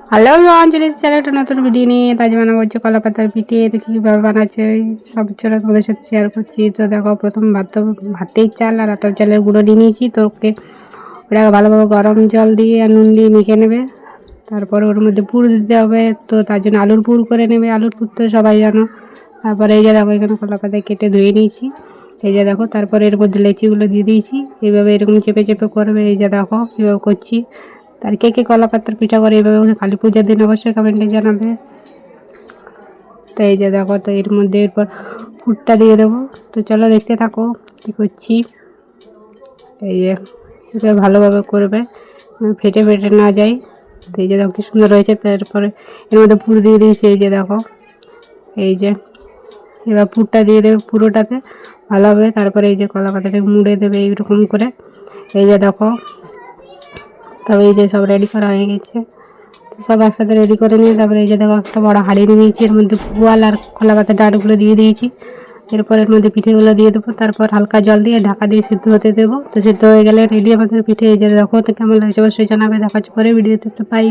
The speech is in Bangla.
হ্যালো চলে এসেছি আর একটা নতুন ভিডিও নিয়ে। তাজ বানাবো হচ্ছে কলা পাতার পিঠে। তো কীভাবে বানাচ্ছে সব চলো তোমাদের সাথে শেয়ার করছি। তো দেখো, প্রথম ভাতের চাল আর আতপ চালের গুঁড়ো নিয়ে নিয়েছি। তো ওটাকে ভালোভাবে গরম জল দিয়ে আর নুন দিয়ে মেখে নেবে। তারপরে ওর মধ্যে পুর দিতে হবে। তো তার জন্য আলুর পুর করে নেবে। আলুর পুর তো সবাই জানো। তারপরে এই যে দেখো, এখানে কলা পাতা কেটে ধুয়ে নিয়েছি। এই যে দেখো, তারপরে এর মধ্যে লেচিগুলো দিয়ে দিয়েছি। এইভাবে এরকম চেপে চেপে করবে। এই যে দেখো কীভাবে করছি। তার কে কে কলা পাতার পিঠা করে এইভাবে কালী পূজার দিন অবশ্যই কমেন্টে জানাবে। তো এই যে দেখো, তো এর মধ্যে এরপর পুরটা দিয়ে দেবো। তো চলো দেখতে থাকো কী করছি। এই যে এটা ভালোভাবে করবে, ফেটে ফেটে না যায়। তো এই যে দেখো কি সুন্দর হয়েছে। তারপরে এর মধ্যে পুর দিয়ে দিয়েছি। এই যে দেখো, এই যে এবার পুরটা দিয়ে দেবে পুরোটাতে ভালোভাবে। তারপরে এই যে কলা পাতাটাকে মুড়ে দেবে এইরকম করে। এই যে দেখো, তবে এই যে সব রেডি করা হয়ে গেছে। তো সব একসাথে রেডি করে নিয়ে তারপরে এই যে দেখো, একটা বড় হাঁড়ি নিয়েছি। এর মধ্যে পোয়াল আর কলা পাতার ডাঁটগুলো দিয়ে দিয়েছি। এরপর এর মধ্যে পিঠেগুলো দিয়ে দেবো। তারপর হালকা জল দিয়ে ঢাকা দিয়ে সিদ্ধ হতে দেবো। তো সিদ্ধ হয়ে গেলে রেডি আমাদের পিঠে। এই যে দেখো, তো কেমন লাগছে অবশ্যই জানাবে। দেখা হচ্ছে পরে ভিডিওতে। তো পাই।